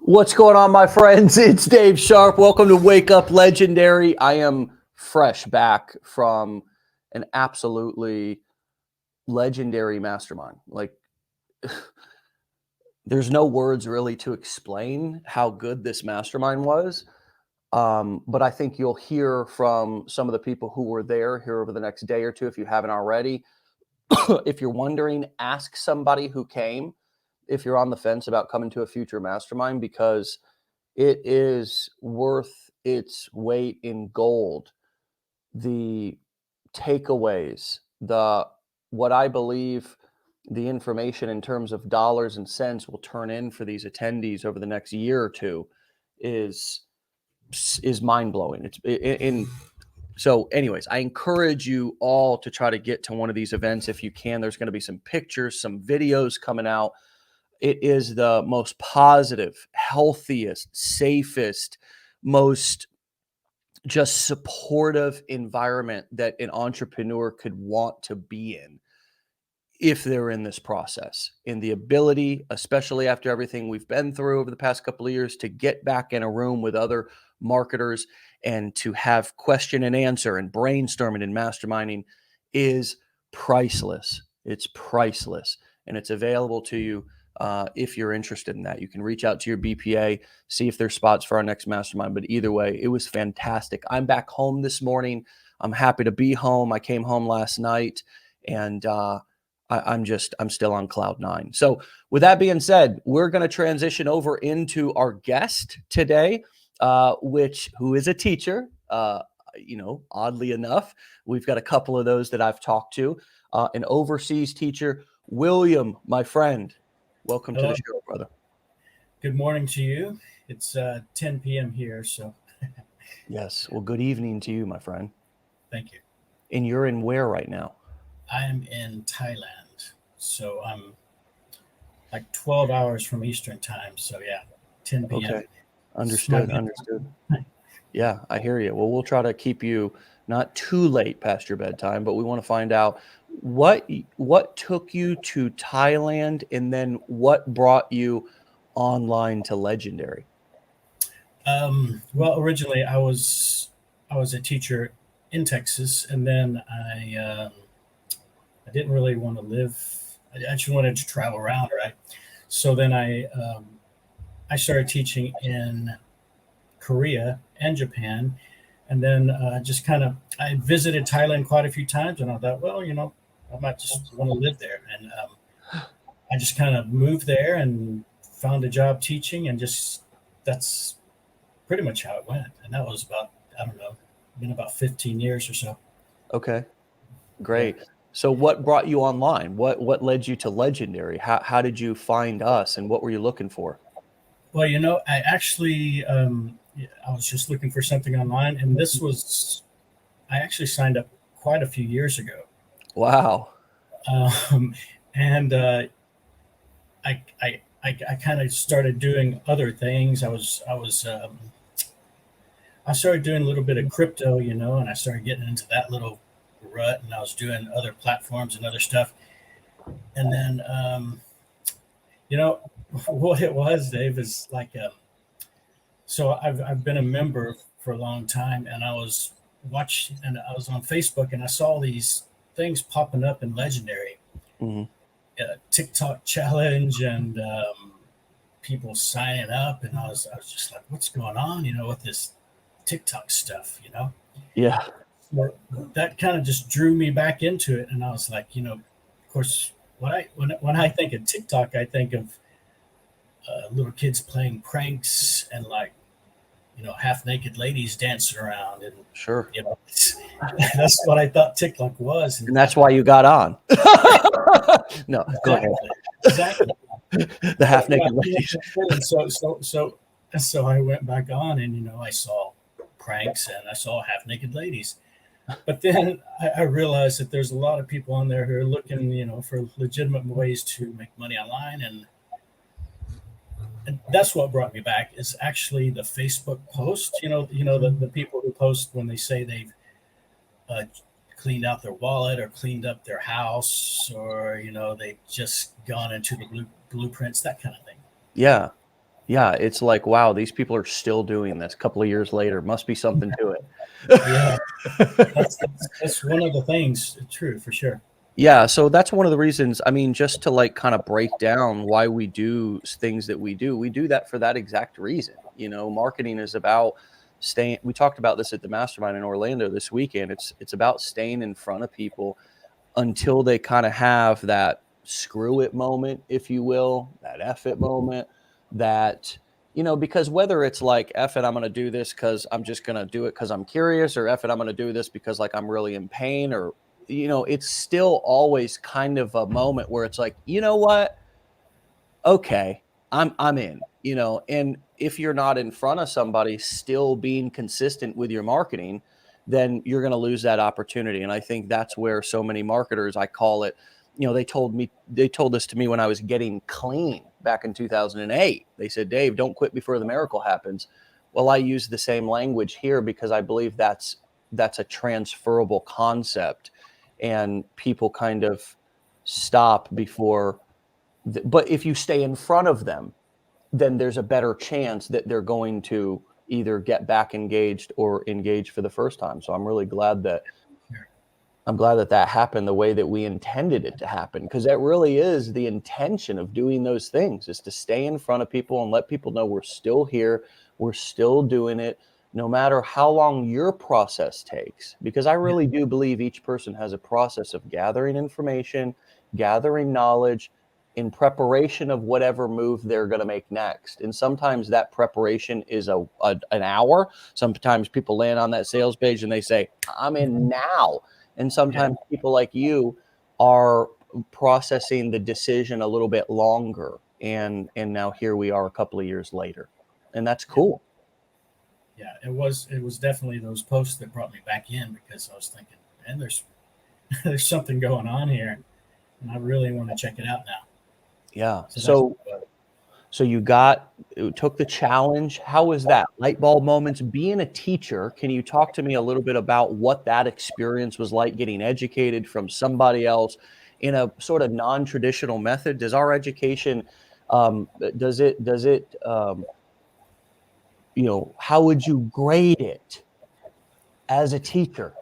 What's going on, my friends? It's Dave Sharpe. Welcome to Wake Up Legendary. I am fresh back from an absolutely legendary mastermind. There's no words really to explain how good this mastermind was. But I think you'll hear from some of the people who were there here over the next day or two, if you haven't already. If you're wondering, ask somebody who came if you're on the fence about coming to a future mastermind, because it is worth its weight in gold. The takeaways, what I believe the information in terms of dollars and cents will turn in for these attendees over the next year or two is mind-blowing. So anyways, I encourage you all to try to get to one of these events if you can. There's going to be some pictures, some videos coming out. It is the most positive, healthiest, safest, most just supportive environment that an entrepreneur could want to be in if they're in this process. In the ability, especially after everything we've been through over the past couple of years, to get back in a room with other marketers and to have question and answer and brainstorming and masterminding is priceless. It's priceless, and it's available to you. If you're interested in that, you can reach out to your BPA, see if there's spots for our next mastermind. But either way, it was fantastic. I'm back home this morning. I'm happy to be home. I came home last night, and I'm still on cloud nine. So with that being said, we're going to transition over into our guest today, who is a teacher. Oddly enough, we've got a couple of those that I've talked to. An overseas teacher, William, my friend. Welcome to the show, brother. Good morning to you. It's 10 p.m. here, so. Yes. Well, good evening to you, my friend. Thank you. And you're in where right now? I am in Thailand, so I'm like 12 hours from Eastern time. So yeah, 10 p.m. Okay. Understood. Yeah, I hear you. Well, we'll try to keep you not too late past your bedtime, but we want to find out what took you to Thailand, and then what brought you online to Legendary. Well, originally I was a teacher in Texas, and then I didn't really want to live. I just wanted to travel around, right? So then I started teaching in Korea and Japan, and then I visited Thailand quite a few times, and I thought, well, I might just want to live there, and I just kind of moved there and found a job teaching, and that's pretty much how it went. And that was about, I don't know, been about 15 years or so. Okay, great. Yeah. So what brought you online? What led you to Legendary? How did you find us, and what were you looking for? Well, I actually I was just looking for something online, and I actually signed up quite a few years ago. Wow. And I kind of started doing other things. I started doing a little bit of crypto, and I started getting into that little rut, and I was doing other platforms and other stuff. And then, what it was, Dave, is like, so I've been a member for a long time, and I was on Facebook, and I saw these things popping up in Legendary, TikTok challenge, and people signing up, and I was just like, what's going on, with this TikTok stuff, Yeah. Well, that kind of just drew me back into it, and I was like, of course, when I think of TikTok, I think of little kids playing pranks and half naked ladies dancing around, and sure, that's what I thought TikTok was, and that's why you got on. No, go ahead. Exactly. The half naked ladies. And so I went back on, and I saw pranks and I saw half naked ladies. But then I realized that there's a lot of people on there who are looking, for legitimate ways to make money online, and that's what brought me back, is actually the Facebook post. The people who post when they say they've cleaned out their wallet or cleaned up their house, or they've just gone into the blueprints, that kind of thing. Yeah. Yeah, it's like, wow, these people are still doing this a couple of years later. Must be something to Yeah, it. that's one of the things. True for sure. Yeah, so that's one of the reasons. I mean, just to like kind of break down why we do things that we do that for that exact reason. You know, marketing is about staying. We talked about this at the mastermind in Orlando this weekend. It's about staying in front of people until they kind of have that screw it moment, if you will, that F it moment, that, you know, because whether it's like F it, I'm going to do this because I'm just going to do it because I'm curious, or F it, I'm going to do this because like I'm really in pain, or, you know, it's still always kind of a moment where it's like, you know what? Okay, I'm in, you know. And if you're not in front of somebody still being consistent with your marketing, then you're going to lose that opportunity. And I think that's where so many marketers, I call it, you know, they told this to me when I was getting clean back in 2008. They said, Dave, don't quit before the miracle happens. Well, I use the same language here because I believe that's a transferable concept, and people kind of stop before. But if you stay in front of them, then there's a better chance that they're going to either get back engaged or engage for the first time. So I'm glad that that happened the way that we intended it to happen, because that really is the intention of doing those things, is to stay in front of people and let people know we're still here, we're still doing it, no matter how long your process takes. Because I Yeah, really do believe each person has a process of gathering information, gathering knowledge in preparation of whatever move they're going to make next. And sometimes that preparation is an hour. Sometimes people land on that sales page and they say, I'm in now. And yeah, sometimes people like you are processing the decision a little bit longer. And now here we are a couple of years later. And that's yeah, cool. yeah. It was definitely those posts that brought me back in because I was thinking, man, there's there's something going on here, and I really want to check it out now. Yeah. So that's So you got took the challenge. How was that? Light bulb moments. Being a teacher, can you talk to me a little bit about what that experience was like, getting educated from somebody else in a sort of non-traditional method? Does our education, you know, how would you grade it as a teacher?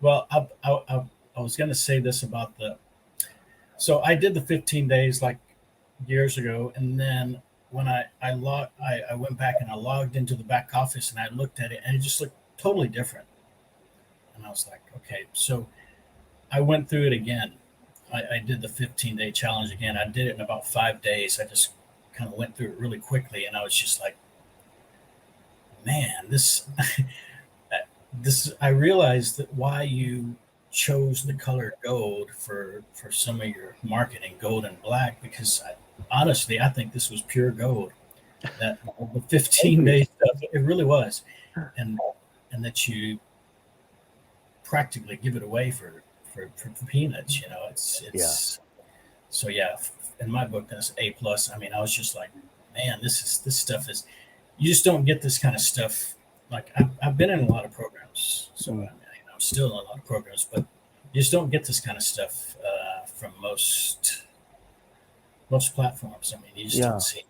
well. I was going to say this about the. So I did the 15 days like years ago, and then when I went back and I logged into the back office and I looked at it, and it just looked totally different. And I was like, okay, so I went through it again. I did the 15-day challenge again. I did it in about 5 days. I just kind of went through it really quickly, and I was just like, man, this this. I realized that why you chose the color gold for some of your marketing, gold and black, because honestly, I think this was pure gold. That the Thank 15 you. day stuff, it really was, and that you practically give it away for peanuts. You know, Yeah. it's so yeah. In my book, that's A+. I mean, I was just like, man, this stuff is. You just don't get this kind of stuff. Like I've been in a lot of programs, so I Mm. mean, I'm still in a lot of programs, but you just don't get this kind of stuff from most platforms. I mean, you just don't Yeah. see it.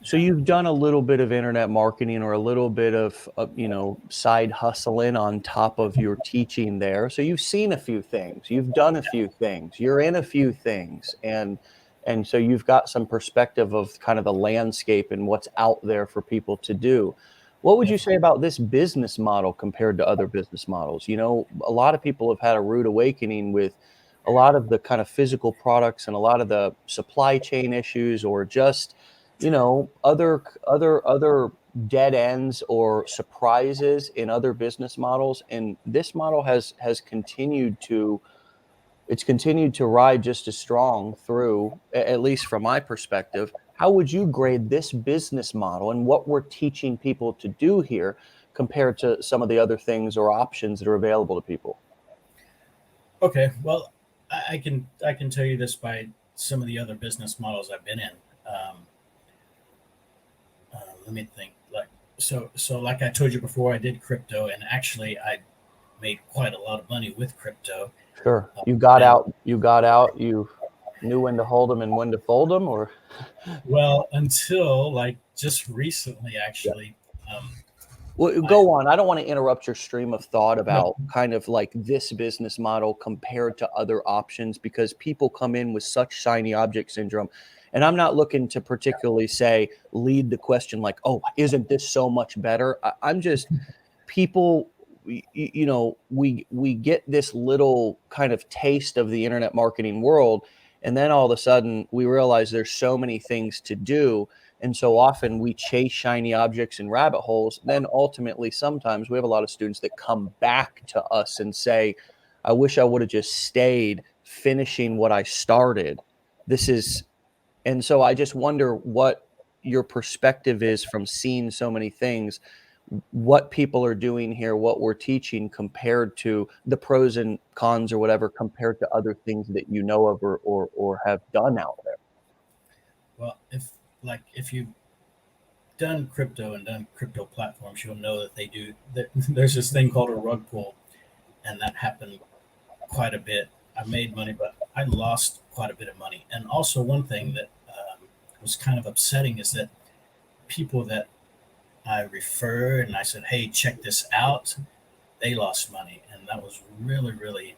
So Yeah, you've done a little bit of internet marketing, or a little bit of, you know, side hustling on top of your teaching there. So you've seen a few things, you've done a few things, you're in a few things, and so you've got some perspective of kind of the landscape and what's out there for people to do. What would you say definitely. about this business model compared to other business models? You know, a lot of people have had a rude awakening with a lot of the kind of physical products and a lot of the supply chain issues, or just, you know, other dead ends or surprises in other business models. And this model has continued to, it's continued to ride just as strong through, at least from my perspective. How would you grade this business model and what we're teaching people to do here compared to some of the other things or options that are available to people? Okay, well, I can tell you this by some of the other business models I've been in. Um, Let me think. So, like I told you before, I did crypto, and actually, I made quite a lot of money with crypto. Sure. Uh, You got and out, you got out, you, Knew when to hold them and when to fold them, or Well, until like just recently, yeah. actually. Um, Well, I go on. I don't want to interrupt your stream of thought no, about kind of like this business model compared to other options because people come in with such shiny object syndrome. And I'm not looking to particularly say lead the question like, oh, isn't this so much better? I'm just people we get this little kind of taste of the internet marketing world, and then all of a sudden we realize there's so many things to do, and so often we chase shiny objects and rabbit holes. Then ultimately sometimes we have a lot of students that come back to us and say, I wish I would have just stayed finishing what I started. This is And so I just wonder what your perspective is from seeing so many things, what people are doing here, what we're teaching compared to the pros and cons or whatever, compared to other things that you know of or have done out there. well, if you've done crypto and done crypto platforms, you'll know that they do. There's this thing called a rug pull, and that happened quite a bit. I made money, but I lost quite a bit of money. And also, one thing that was kind of upsetting is that people that I referred and I said, "Hey, check this out," they lost money, and that was really, really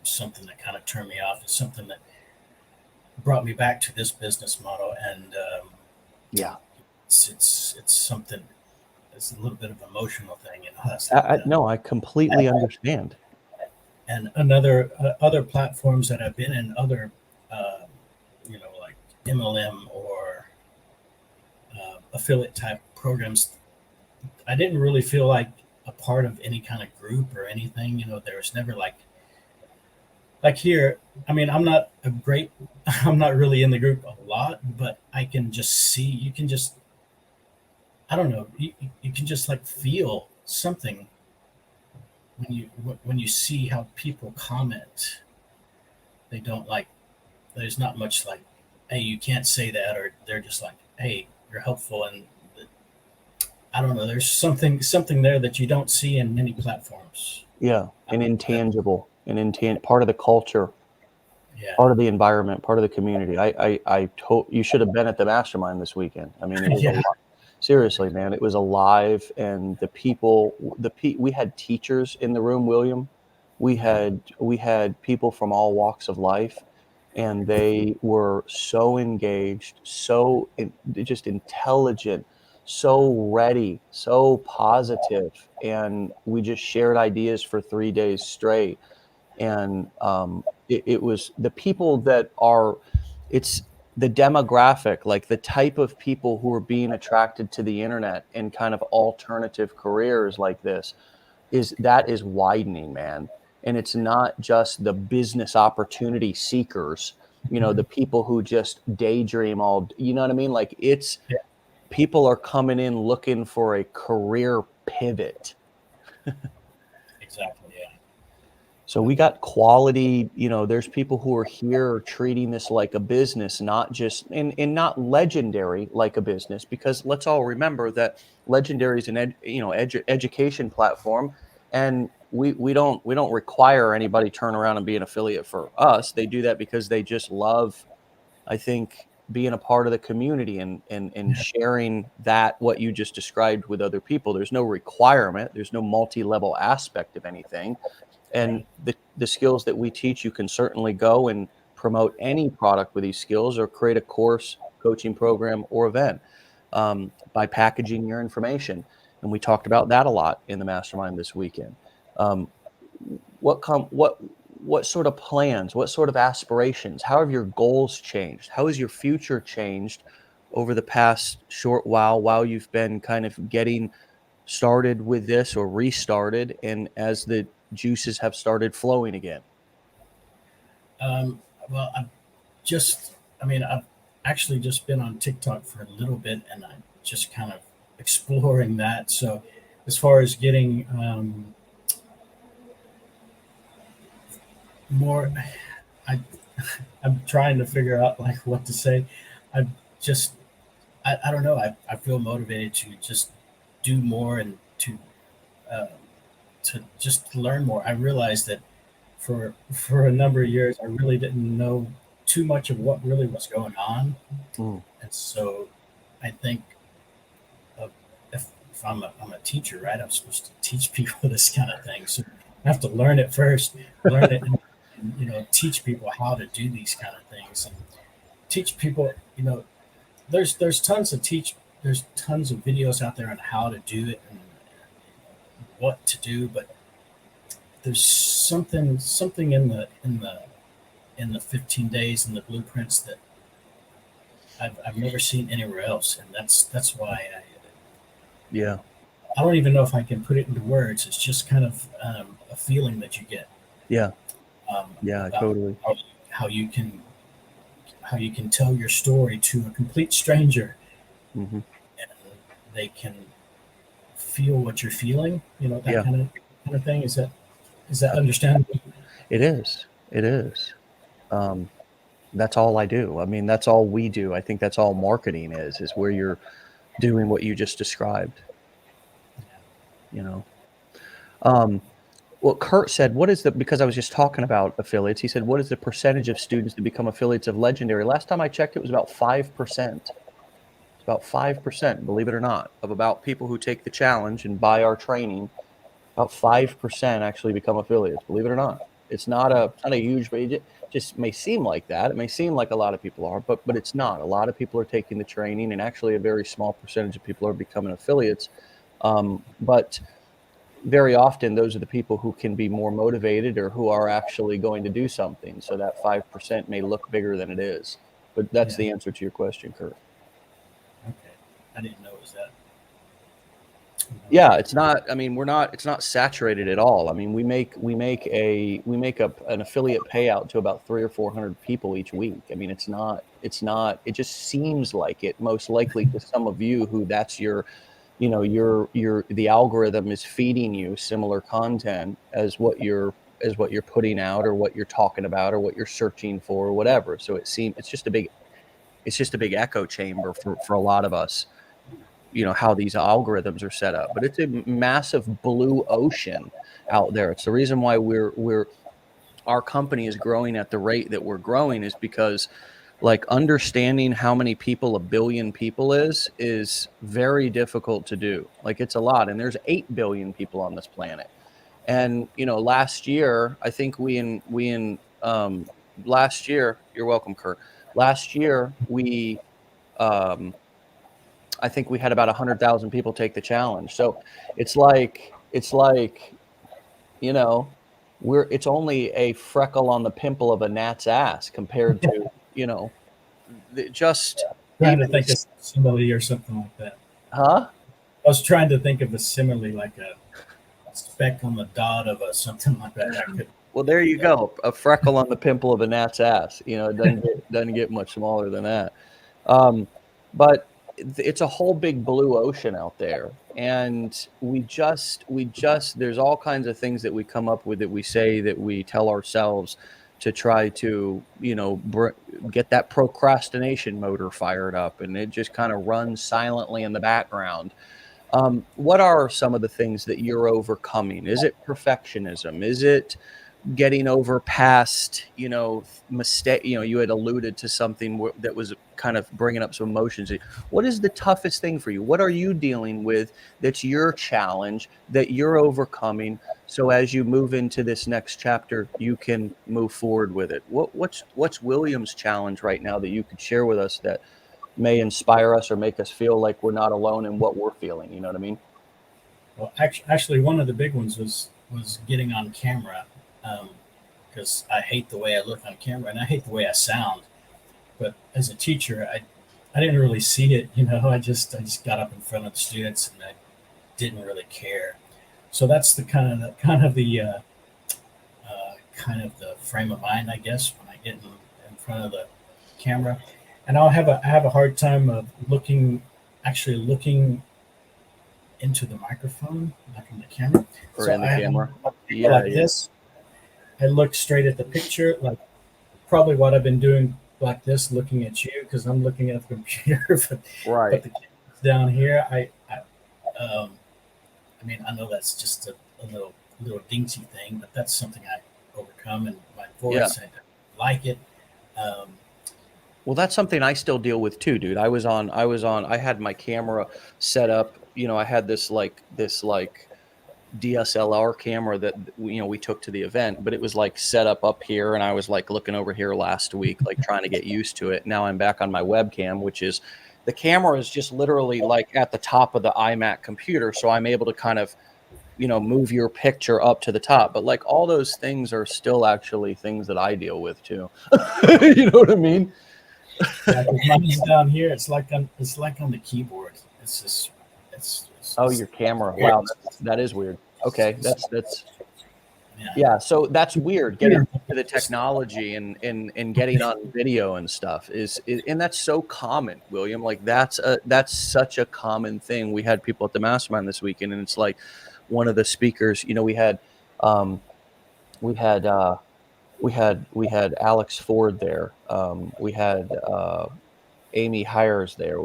something that kind of turned me off. It's something that brought me back to this business model, and Yeah. it's something. It's a little bit of an emotional thing, you know. That's No, I completely understand. and another other platforms that I've been in, other uh, like MLM or affiliate type programs. I didn't really feel like a part of any kind of group or anything. You know, there was never like here. I mean, I'm not a great. I'm not really in the group a lot, but I can just see. You can just. I don't know. You can just like feel something when you see how people comment. They don't like. There's not much like, hey, you can't say that, or they're just like, hey, you're helpful, and I don't know. There's something there that you don't see in many platforms. Yeah, an That, intangible, part of the culture, yeah, part of the environment, part of the community. You should have been at the mastermind this weekend. I mean, it was a yeah, lot. Seriously, man, it was alive, and we had teachers in the room, William. We had people from all walks of life, and they were so engaged, just intelligent, so ready, so positive, and we just shared ideas for 3 days straight. And it was the people that are it's the demographic, like the type of people who are being attracted to the internet and kind of alternative careers like this is widening, man. And it's not just the business opportunity seekers, the people who just daydream you know what I mean? Like it's yeah, people are coming in looking for a career pivot. exactly, yeah. So we got quality, there's people who are here treating this like a business, not just and not legendary like a business, because let's all remember that legendary is an education platform, and we don't require anybody turn around and be an affiliate for us. They do that because they just love, I think, being a part of the community and Yeah, sharing that what you just described with other people. There's no requirement, there's no multi-level aspect of anything. And right. the skills that we teach, you can certainly go and promote any product with these skills or create a course, coaching program, or event by packaging your information. And we talked about that a lot in the mastermind this weekend. Um, what sort of plans, what sort of aspirations, how have your goals changed? How has your future changed over the past short while you've been kind of getting started with this or restarted, and as the juices have started flowing again? Um, well, I mean, I've actually just been on TikTok for a little bit, and I'm just kind of exploring that. So, as far as getting more, I I'm trying to figure out like what to say. I just I don't know. I feel motivated to just do more and uh, to just learn more. I realize that for a number of years, I really didn't know too much of what really was going on, Mm. and so I think of if I'm a teacher, right? I'm supposed to teach people this kind of thing, so I have to learn it first, learn it, and teach people how to do these kind of things, and teach people. There's tons of there's tons of videos out there on how to do it and what to do, but there's something in the 15 days and the blueprints that I've never seen anywhere else, and that's why Yeah. I don't even know if I can put it into words. It's just kind of a feeling that you get Yeah. Yeah, about totally. how, how you can how you can tell your story to a complete stranger, Hmm. and they can feel what you're feeling. That Yeah. kind of thing. Is that understandable? It is. It is. Um, that's all I do. I mean, that's all we do. I think that's all marketing is where you're doing what you just described, you know. Um, well, Kurt said, what is the, because I was just talking about affiliates, he said, what is the percentage of students that become affiliates of Legendary? Last time I checked, it was about 5%. It's about 5%, believe it or not, of about people who take the challenge and buy our training. About 5% actually become affiliates, believe it or not. It's not a huge, but it just may seem like that. It may seem like a lot of people are, but it's not. A lot of people are taking the training, and actually a very small percentage of people are becoming affiliates. But very often those are the people who can be more motivated or who are actually going to do something. So that 5% may look bigger than it is. But that's Yeah. the answer to your question, Kurt. Okay. I didn't know it was that. Yeah, it's not, I mean, it's not saturated at all. I mean, we make an affiliate payout to about 300 or 400 people each week. I mean, it just seems like it, most likely to some of you who that's the algorithm is feeding you similar content as what you're putting out or what you're talking about or what you're searching for or whatever. So it's just a big echo chamber for a lot of us, how these algorithms are set up. But it's a massive blue ocean out there. It's the reason why our company is growing at the rate that we're growing, is because, like, understanding how many people a billion people is very difficult to do. Like, it's a lot, and there's 8 billion people on this planet. And last year, I think last year, you're welcome, Kurt. Last year um I think we had about 100,000 people take the challenge. So it's like, you know, it's only a freckle on the pimple of a gnat's ass compared to, you know, just Trying even to think of simile or something like that. huh? I was trying to think of a simile, like a speck on the dot of a something like that. I could. Well, there you go. A freckle on the pimple of a gnat's ass. It doesn't get much smaller than that. Um, but it's a whole big blue ocean out there, and we just there's all kinds of things that we come up with, that we say, that we tell ourselves to try to get that procrastination motor fired up, and it just kind of runs silently in the background. What are some of the things that you're overcoming? Is it perfectionism? Is it getting over past, mistake? You had alluded to something that was kind of bringing up some emotions. What is the toughest thing for you? What are you dealing with that's your challenge that you're overcoming? So as you move into this next chapter, you can move forward with it. What's William's challenge right now that you could share with us that may inspire us or make us feel like we're not alone in what we're feeling? You know what I mean? Well, actually, one of the big ones was getting on camera, because I hate the way I look on camera and I hate the way I sound. But as a teacher, I didn't really see it. I just got up in front of the students and I didn't really care. So that's the kind of the frame of mind, I guess, when I get in front of the camera. And I have a hard time of actually looking into the microphone, not in the camera. Or So in the I have camera? Yeah, like yeah. this. I look straight at the picture, like probably what I've been doing like this, looking at you because I'm looking at the computer, but Right. the camera's down here. I mean, I know that's just a little dinky thing, but that's something overcome, and my Yeah. voice, I like it. Um, Well, that's something I still deal with too, dude. I had my camera set up, I had this DSLR camera that we took to the event, but it was like set up here, and I was like looking over here last week, like trying to get used to it. Now I'm back on my webcam, which is the camera is just literally like at the top of the iMac computer, so I'm able to kind of move your picture up to the top. But like all those things are still actually things that I deal with too. You know what I mean? yeah, 'cause mine's down here. It's like on the keyboard. It's just Oh, your camera. weird. Wow, that is weird. Okay, that's Yeah. yeah. So that's weird. Getting Computer, to the technology and getting on video and stuff and that's so common, William. Like that's such a common thing. We had people at the mastermind this weekend, and it's like one of the speakers. Um, we had we had Alex Ford there. We had Amy Hires there.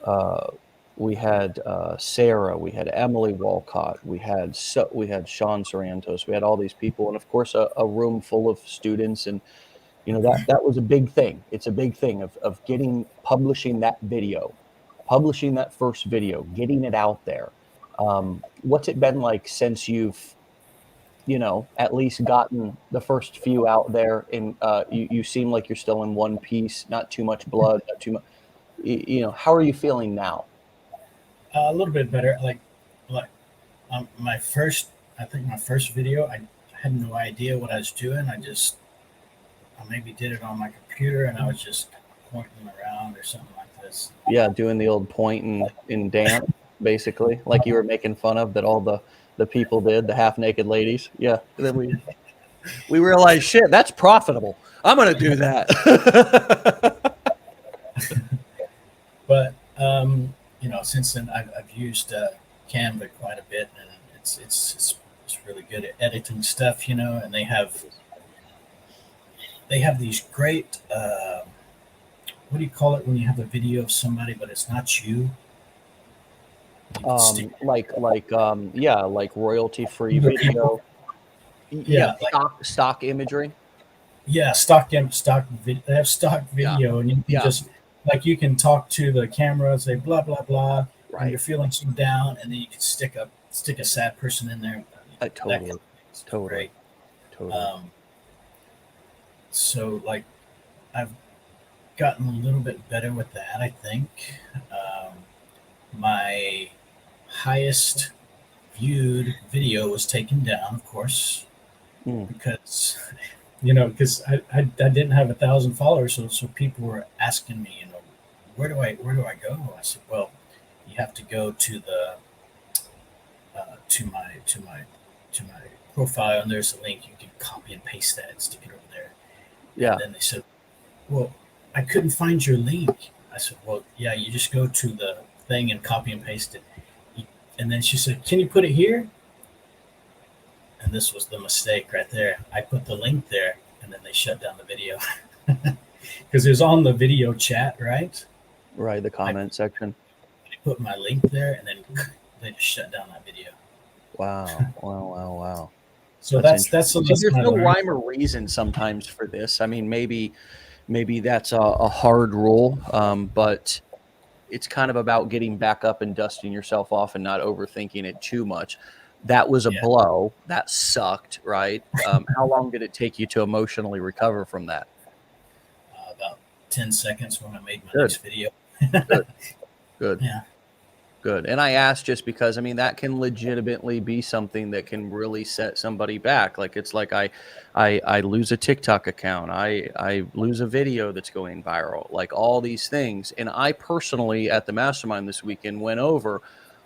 Uh, we had Sarah, we had Emily Walcott, we had Sean Sorrentos, we had all these people, and of course a room full of students, and that was a big thing. It's a big thing of publishing publishing that first video, getting it out there. What's it been like since you've at least gotten the first few out there, and you seem like you're still in one piece, not too much blood, not too much. How are you feeling now? a little bit better. Like my first, I think my first video, I had no idea what I was doing. I maybe did it on my computer, and I was just pointing around or something like this. Yeah, doing the old point and dance, basically, like you were making fun of that all the people did, the half naked ladies. Yeah. And then we realized, shit, that's profitable. I'm gonna do that. But since then I've used Canva quite a bit, and it's really good at editing stuff. And they have these great what do you call it when you have a video of somebody but it's not you? You can stick, Yeah, like royalty free video. Yeah, yeah, like stock imagery. yeah, they have stock Yeah, video, and you can yeah, just like you can talk to the camera and say blah blah blah, and you're right. feeling so down, and then you can stick a sad person in there. That kind Totally, of thing is totally, great. totally. Um, so like I've gotten a little bit better with that, I think. Um, my highest viewed video was taken down, of course, Mm. because because I didn't have 1,000 followers, so people were asking me, where do I go? I said, well, you have to go to the to my profile, and there's a link. You can copy and paste that and stick it over there. And Yeah. then they said, well, I couldn't find your link. I said, well, yeah, you just go to the thing and copy and paste it. And then she said, can you put it here? And this was the mistake right there. I put the link there, and then they shut down the video because it was on the video chat, right? Right. The I comment section. put my link there, and then they just shut down that video. Wow. Wow. Wow. Wow. So That's that's interesting. the See, lesson there's I no learned. rhyme or reason sometimes for this. I mean, maybe that's a hard rule, but it's kind of about getting back up and dusting yourself off and not overthinking it too much. That was a Yeah, blow. That sucked, right? How long did it take you to emotionally recover from that? about 10 seconds when I made my Good, next video. good, good. Yeah, Good. And I asked just because, I mean, that can legitimately be something that can really set somebody back. Like it's like I lose a TikTok account. I lose a video that's going viral, like all these things. And I personally at the mastermind this weekend went over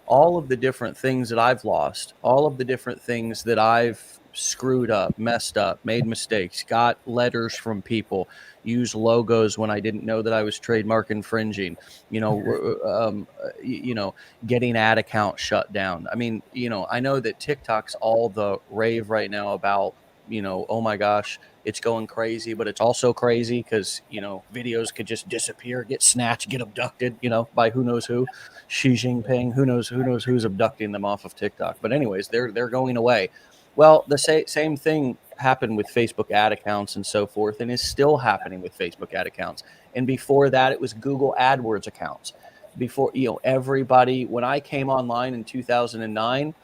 all of the different things that I've lost, all of the different things that I've screwed up, messed up, made mistakes, got letters from people, used logos when I didn't know that I was trademark infringing, you know, you know, getting ad accounts shut down. I mean, I know that TikTok's all the rave right now about, oh my gosh, it's going crazy, but it's also crazy because, videos could just disappear, get snatched, get abducted, by who knows who, Xi Jinping, who knows who's abducting them off of TikTok. But anyways, they're going away. Well, the same thing happened with Facebook ad accounts and so forth, and is still happening with Facebook ad accounts. And before that, it was Google AdWords accounts. Before, everybody, when I came online in 2009,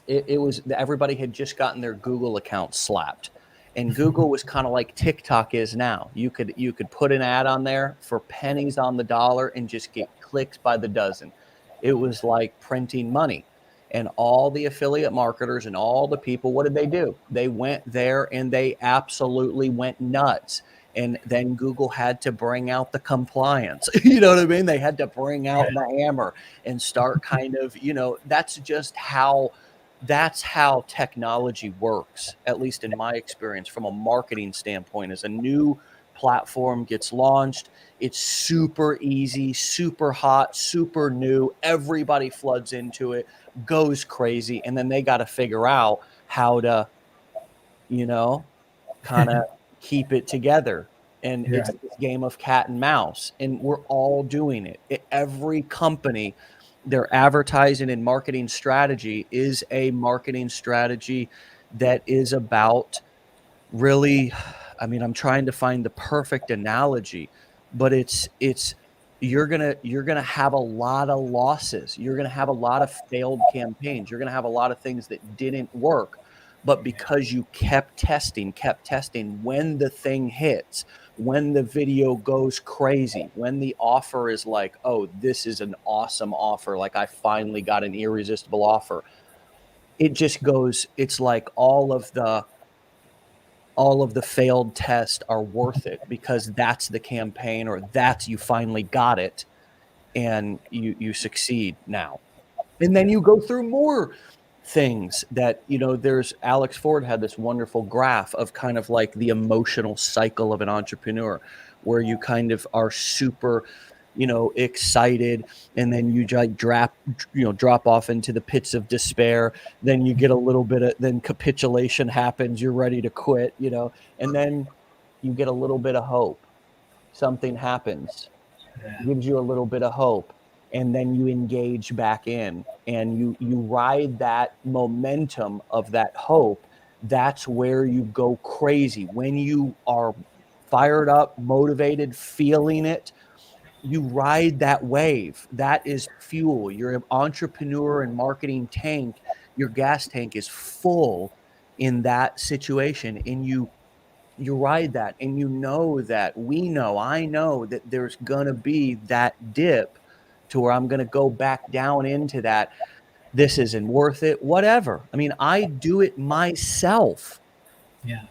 it was everybody had just gotten their Google account slapped. And Google was kind of like TikTok is now. You could put an ad on there for pennies on the dollar and just get clicks by the dozen. It was like printing money. And all the affiliate marketers and all the people, what did they do? They went there and they absolutely went nuts. And then Google had to bring out the compliance. You know what I mean? They had to bring out Right. the hammer and start kind of, that's how technology works, at least in my experience, from a marketing standpoint. As a new platform gets launched, it's super easy, super hot, super new. Everybody floods into it, goes crazy, and then they got to figure out how to, you know, kind of keep it together. And You're it's right. this game of cat and mouse, and we're all doing it. Every company, their advertising and marketing strategy is a marketing strategy that is about really, I mean, I'm trying to find the perfect analogy, but it's you're gonna have a lot of losses. You're gonna have a lot of failed campaigns. You're gonna have a lot of things that didn't work. But Yeah. because you kept testing, when the thing hits, when the video goes crazy, when the offer is like, oh, this is an awesome offer, like I finally got an irresistible offer. It just goes, it's like all of the failed tests are worth it because that's the campaign, or that's, you finally got it, and you succeed now. And then Yeah. you go through more things that, there's Alex Ford had this wonderful graph of kind of like the emotional cycle of an entrepreneur, where you kind of are super, excited, and then you like drop off into the pits of despair. Then you get a little bit of, then capitulation happens, you're ready to quit, and then you get a little bit of hope. Something happens, Yeah. gives you a little bit of hope, and then you engage back in, and you ride that momentum of that hope. That's where you go crazy when you are fired up, motivated, feeling it. You ride that wave. That is fuel. Your entrepreneur and marketing tank, your gas tank is full in that situation, and you ride that, and I know that there's gonna be that dip to where I'm gonna go back down into that. This isn't worth it, whatever. I mean, Yeah.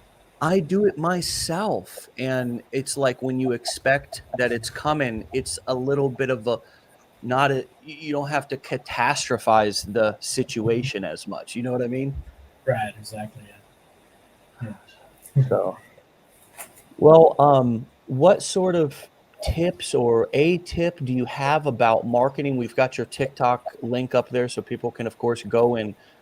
I do it myself, and it's like when you expect that it's coming, it's a little bit of a, not a, you don't have to catastrophize the situation as much, you know what I mean? Right. Exactly. Yeah. Yeah. So well, what sort of tips, or a tip, do you have about marketing? We've got your TikTok link up there so people can, of course,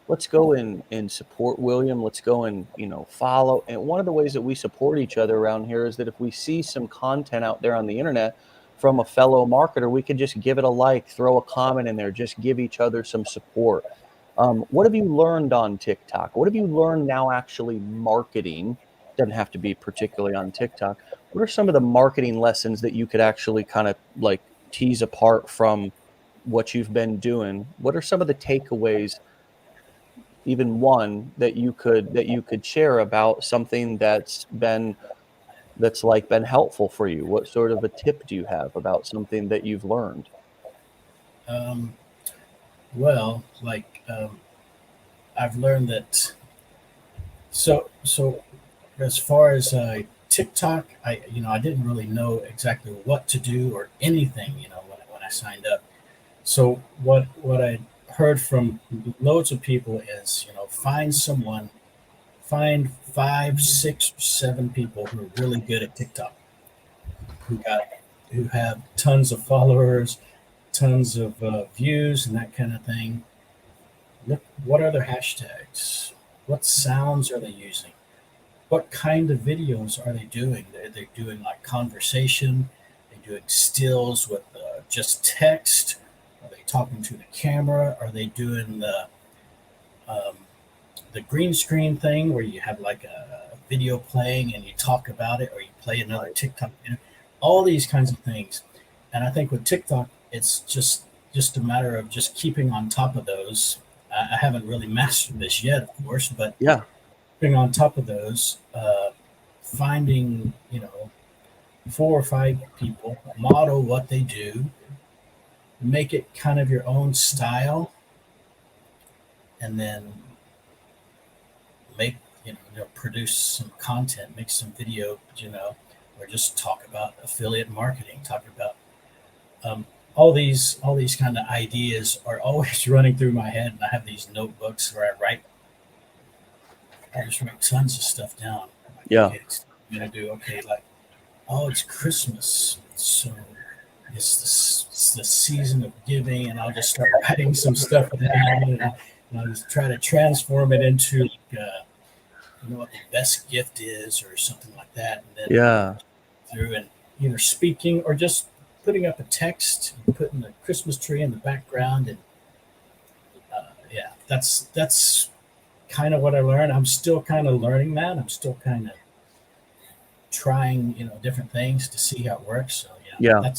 let's go and support William. Let's go and, follow. And one of the ways that we support each other around here is that if we see some content out there on the internet from a fellow marketer, we could just give it a like, throw a comment in there, just give each other some support. What have you learned on TikTok? What have you learned now actually marketing? Doesn't have to be particularly on TikTok. What are some of the marketing lessons that you could actually kind of like tease apart from what you've been doing? What are some of the takeaways, even one that you could share about something that's been helpful for you? What sort of a tip do you have about something that you've learned? Um, well, I've learned that. So as far as TikTok, I didn't really know exactly what to do or anything, when I signed up. So what I heard from loads of people is, find five, six, seven people who are really good at TikTok, who got who have tons of followers, tons of views, and that kind of thing. Look, what are their hashtags? What sounds are they using? What kind of videos are they doing? They're doing like conversation. They're doing stills with just text. Are they talking to the camera? Are they doing the um, the green screen thing where you have like a video playing and you talk about it, or you play another TikTok, all these kinds of things. And I think with TikTok, it's just a matter of just keeping on top of those. I haven't really mastered this yet, of course, but Yeah. being on top of those, finding 4 or 5 people, model what they do, make it kind of your own style, and then make produce some content, make some video, or just talk about affiliate marketing, talk about um, all these kind of ideas are always running through my head, and I have these notebooks where I just write tons of stuff down. Like, Yeah. okay, I'm gonna do okay, like, oh, it's Christmas, so it's the season of giving, and I'll just start writing some stuff down, and I'll just try to transform it into what the best gift is or something like that, and then Yeah. through and either speaking or just putting up a text, putting the Christmas tree in the background, and yeah, that's kind of what I learned. I'm still kind of learning that. I'm still kind of trying, different things to see how it works. So yeah, Yeah.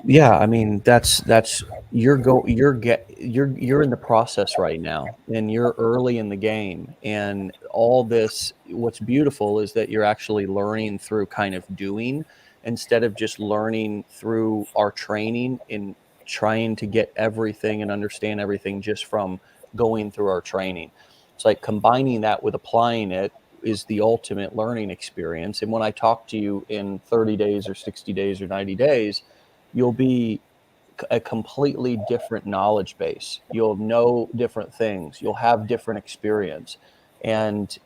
Yeah, I mean that's you're in the process right now, and you're early in the game, and all this, what's beautiful is that you're actually learning through kind of doing, instead of just learning through our training and trying to get everything and understand everything just from going through our training. It's like combining that with applying it is the ultimate learning experience. And when I talk to you in 30 days or 60 days or 90 days, you'll be a completely different knowledge base. You'll know different things. You'll have different experience. And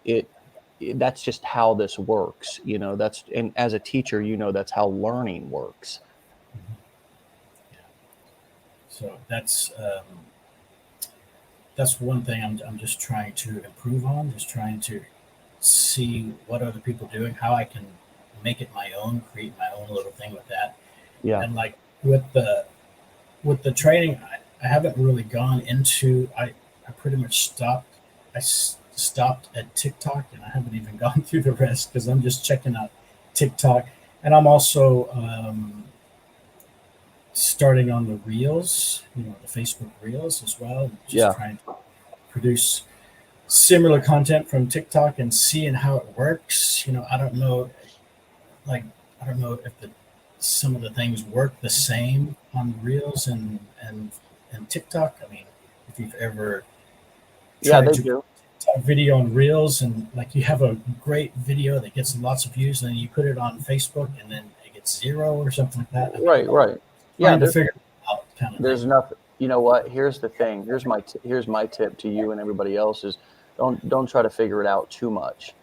that's just how this works. And as a teacher, that's how learning works. yeah. So that's one thing I'm just trying to improve on. Just trying to see what other people are doing, how I can make it my own, create my own little thing with that. Yeah. And like with the training, I haven't really gone into. I pretty much stopped. Stopped at TikTok, and I haven't even gone through the rest because I'm just checking out TikTok, and I'm also starting on the Reels, the Facebook Reels as well. Just Yeah. trying to produce similar content from TikTok and seeing how it works. I don't know, like I don't know if some of the things work the same on Reels and TikTok. I mean, if you've ever Yeah, tried they to do. a video on Reels, and like you have a great video that gets lots of views, and then you put it on Facebook, and then it gets zero or something like that. I mean, Right. Yeah, trying to figure it out, kind of thing. there's nothing. You know what? Here's the thing. Here's my tip to you and everybody else is don't try to figure it out too much.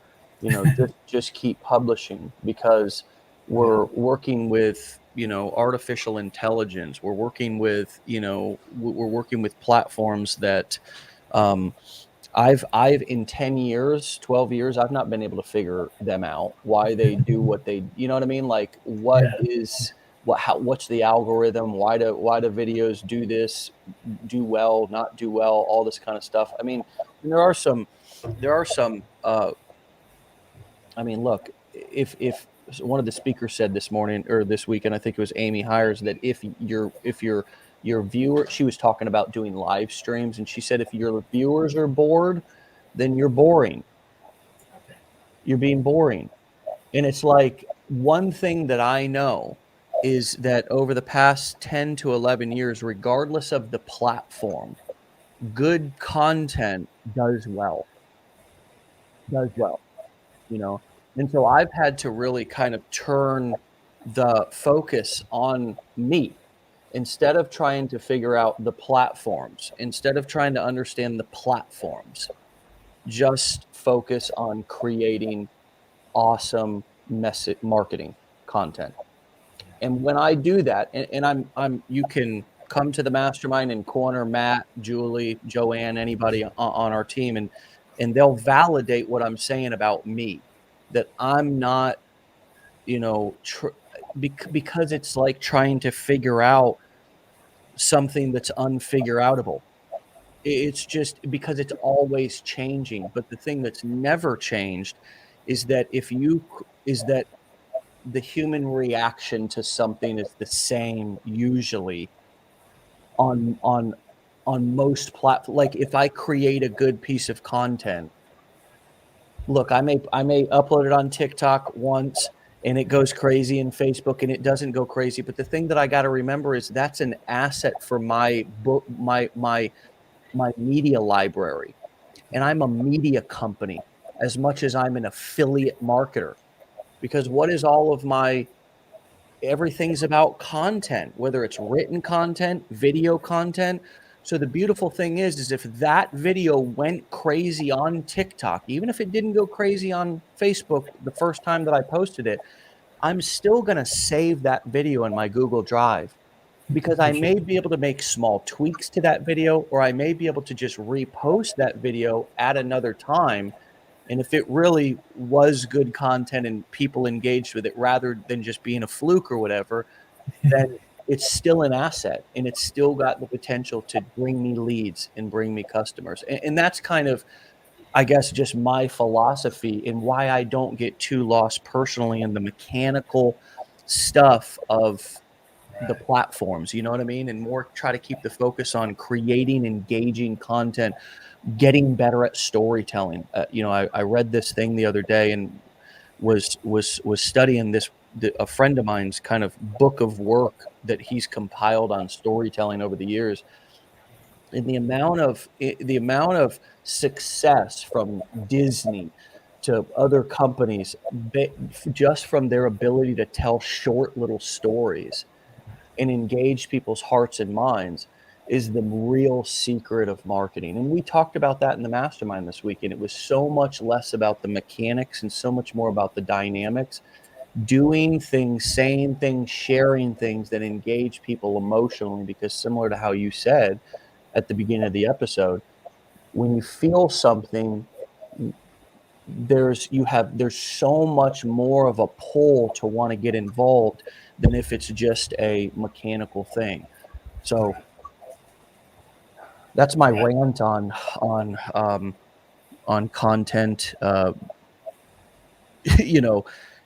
Just keep publishing, because Yeah, we're working with, artificial intelligence. We're working with platforms that um I've in 10 years, 12 years, I've not been able to figure them out, why they do what they, you know what I mean? Like, yeah, what's the algorithm? Why do videos do this, do well, not do well, all this kind of stuff. I mean, and there are some I mean, look, if one of the speakers said this morning or this weekend, I think it was Amy Hires, that if your viewer, she was talking about doing live streams, and she said if your viewers are bored, then you're boring. okay, You're being boring. And it's like, one thing that I know is that over the past 10 to 11 years, regardless of the platform, good content does well, you know? And so I've had to really kind of turn the focus on me, instead of trying to figure out the platforms, instead of trying to understand the platforms, just focus on creating awesome message marketing content. And when I do that, and you can come to the mastermind and corner Matt, Julie, Joanne, anybody on our team, and they'll validate what I'm saying about me, that I'm not, because it's like trying to figure out something that's unfigure outable. It's just because it's always changing. But the thing that's never changed is that is that the human reaction to something is the same usually on on on most platforms. Like if I create a good piece of content, look, I may upload it on TikTok once and it goes crazy in Facebook and it doesn't go crazy. But the thing that I got to remember is that's an asset for my book, my media library. And I'm a media company as much as I'm an affiliate marketer. Because what is all of my everything's about content, whether it's written content, video content. So the beautiful thing is if that video went crazy on TikTok, even if it didn't go crazy on Facebook the first time that I posted it, I'm still going to save that video in my Google Drive because I For sure. may be able to make small tweaks to that video, or I may be able to just repost that video at another time. And if it really was good content and people engaged with it rather than just being a fluke or whatever, then it's still an asset and it's still got the potential to bring me leads and bring me customers. And that's kind of, I guess, just my philosophy and why I don't get too lost personally in the mechanical stuff of the Right. platforms, you know what I mean? And more try to keep the focus on creating engaging content, getting better at storytelling. I read this thing the other day and was studying this. A friend of mine's kind of book of work that he's compiled on storytelling over the years, and the amount of success from Disney to other companies, just from their ability to tell short little stories and engage people's hearts and minds is the real secret of marketing. And we talked about that in the mastermind this week. And it was so much less about the mechanics and so much more about the dynamics, doing things, saying things, sharing things that engage people emotionally. Because similar to how you said at the beginning of the episode, when you feel something, there's so much more of a pull to want to get involved than if it's just a mechanical thing. So that's my Right. rant on content, you know,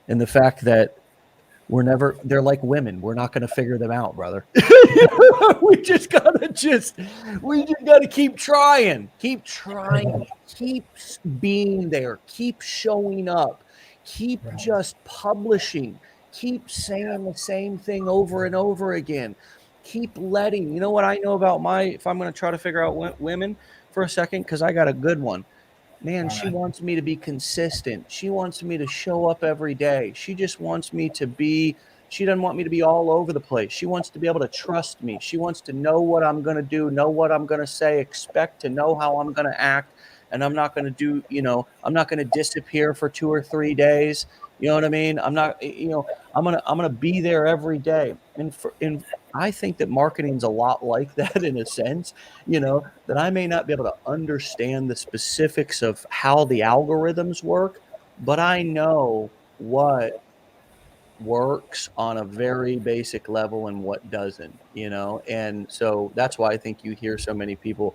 and the fact that they're like women. We're not going to figure them out, brother. we just gotta just we just gotta keep trying, keep being there, keep showing up, keep Right. just publishing, keep saying the same thing over and over again, keep letting you know what I know about my if I'm going to try to figure out women for a second, because I got a good one. Man, All she right. wants me to be consistent. She wants me to show up every day. She just wants me to be she doesn't want me to be all over the place. She wants to be able to trust me. She wants to know what I'm going to do, know what I'm going to say, expect to know how I'm going to act. And I'm not going to I'm not going to disappear for 2 or 3 days. You know what I mean? I'm not, I'm going to be there every day. And I think that marketing's a lot like that in a sense, that I may not be able to understand the specifics of how the algorithms work, but I know what works on a very basic level and what doesn't. And so that's why I think you hear so many people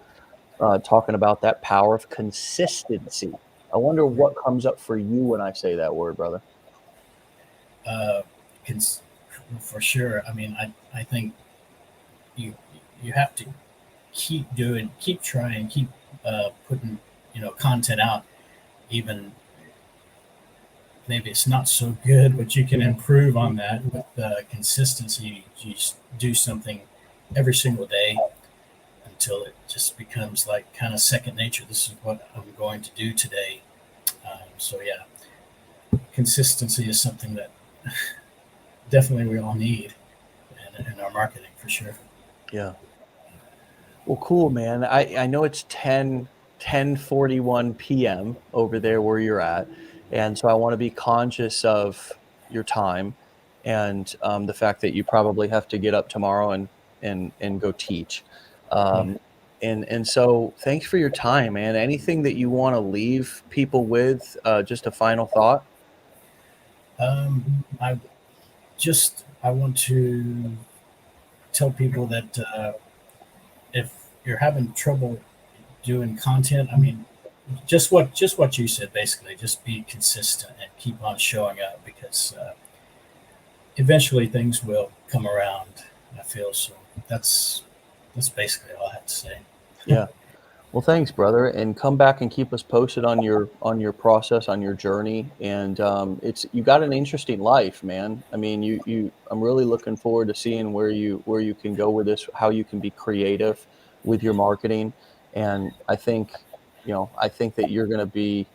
talking about that power of consistency. I wonder Right. what comes up for you when I say that word, brother. Uh, cons- for sure. I mean, I think you you have to keep trying, keep putting content out. Even maybe it's not so good, but you can improve on that with consistency. You just do something every single day until it just becomes like kind of second nature. This is what I'm going to do today. So yeah, consistency is something that definitely we all need in our marketing for sure. Yeah. Well, cool, man. I know it's 10:41 p.m. over there where you're at. And so I want to be conscious of your time and the fact that you probably have to get up tomorrow and go teach. Yeah. Um, and so thanks for your time, man. Anything that you want to leave people with, just a final thought? I I want to tell people that if you're having trouble doing content. I mean, just what you said basically. Just be consistent and keep on showing up because eventually things will come around. I feel so. That's that's basically all I have to say. Yeah. Well, thanks, brother, and come back and keep us posted on your process, on your journey. And it's you got an interesting life, man. I mean, I'm really looking forward to seeing where you can go with this, how you can be creative with your marketing. And I think, I think that you're going to be,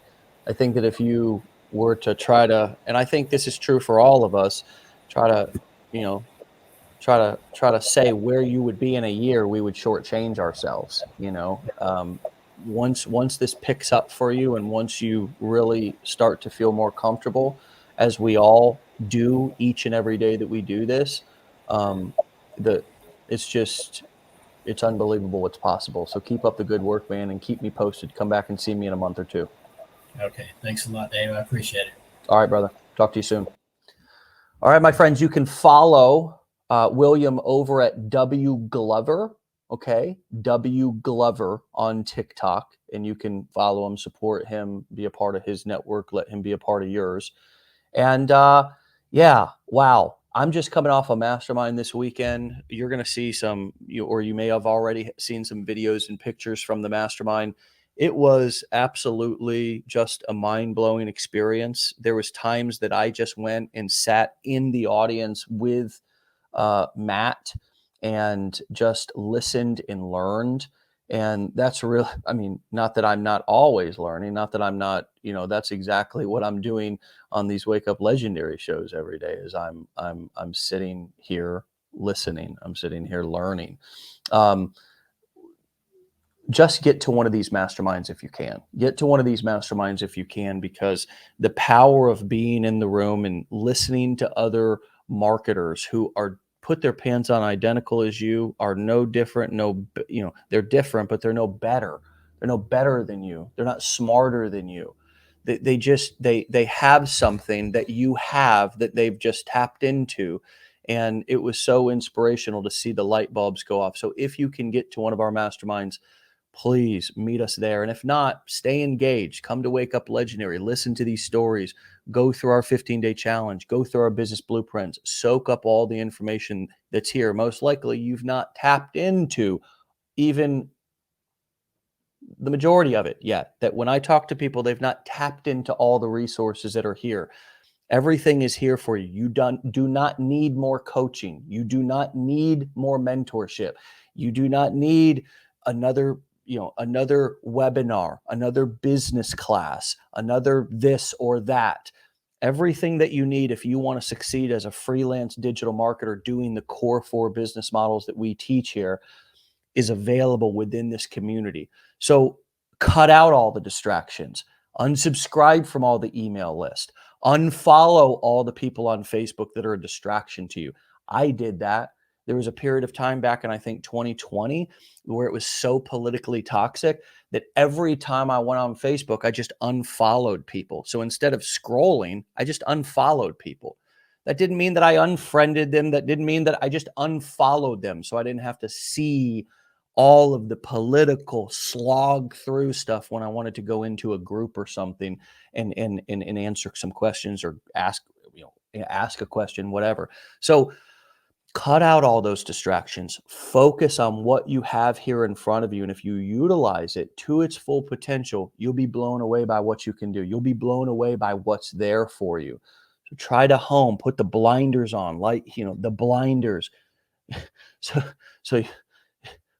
I think that if you were to try to, and I think this is true for all of us, try to, you know, try to say where you would be in a year, we would shortchange ourselves. Once this picks up for you, and once you really start to feel more comfortable, as we all do each and every day that we do this, um, the it's just it's unbelievable what's possible. So keep up the good work, man, and keep me posted. Come back and see me in a month or two. Okay, thanks a lot, Dave. I appreciate it. All right, brother. Talk to you soon. All right, my friends, you can follow William over at W Glover, okay? W Glover on TikTok, and you can follow him, support him, be a part of his network, let him be a part of yours. And yeah, wow. I'm just coming off a mastermind this weekend. You're going to see or you may have already seen some videos and pictures from the mastermind. It was absolutely just a mind-blowing experience. There was times that I just went and sat in the audience with Matt and just listened and learned. And that's real. I mean, not that I'm not always learning, not that I'm not, that's exactly what I'm doing on these Wake Up Legendary shows every day is I'm sitting here listening. I'm sitting here learning. Just get to one of these masterminds if you can. Get to one of these masterminds if you can, because the power of being in the room and listening to other marketers who are put their pants on identical as you, are no different, they're different, but they're no better. They're no better than you. They're not smarter than you. They have something that you have that they've just tapped into. And it was so inspirational to see the light bulbs go off. So if you can get to one of our masterminds, please meet us there. And if not, stay engaged. Come to Wake Up Legendary. Listen to these stories. Go through our 15-day challenge. Go through our business blueprints. Soak up all the information that's here. Most likely you've not tapped into even the majority of it yet. That when I talk to people, they've not tapped into all the resources that are here. Everything is here for you. You do not need more coaching. You do not need more mentorship. You do not need another webinar, another business class, another this or that. Everything that you need if you want to succeed as a freelance digital marketer doing the core 4 business models that we teach here is available within this community. So cut out all the distractions, unsubscribe from all the email list, unfollow all the people on Facebook that are a distraction to you. I did that. There was a period of time back in, I think, 2020 where it was so politically toxic that every time I went on Facebook, I just unfollowed people. So instead of scrolling, I just unfollowed people. That didn't mean that I unfriended them. That didn't mean that I just unfollowed them. So I didn't have to see all of the political slog through stuff when I wanted to go into a group or something and answer some questions or ask a question, whatever. So cut out all those distractions. Focus on what you have here in front of you. And if you utilize it to its full potential, you'll be blown away by what you can do. You'll be blown away by what's there for you. So try to put the blinders on, the blinders. So, so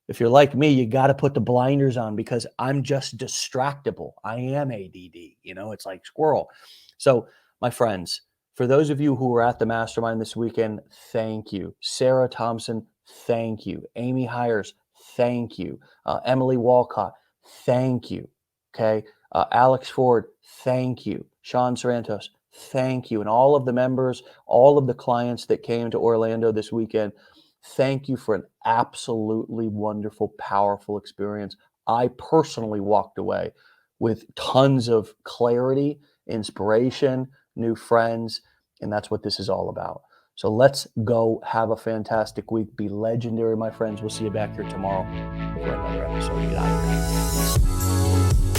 if you're like me, you got to put the blinders on because I'm just distractible. I am ADD, it's like squirrel. So my friends, for those of you who were at the mastermind this weekend, thank you. Sarah Thompson, thank you. Amy Hires, thank you. Emily Walcott, thank you. Okay. Alex Ford, thank you. Sean Sorrentos, thank you. And all of the members, all of the clients that came to Orlando this weekend, thank you for an absolutely wonderful, powerful experience. I personally walked away with tons of clarity, inspiration, new friends, and that's what this is all about. So let's go have a fantastic week. Be legendary, my friends. We'll see you back here tomorrow for another episode. Get out of here.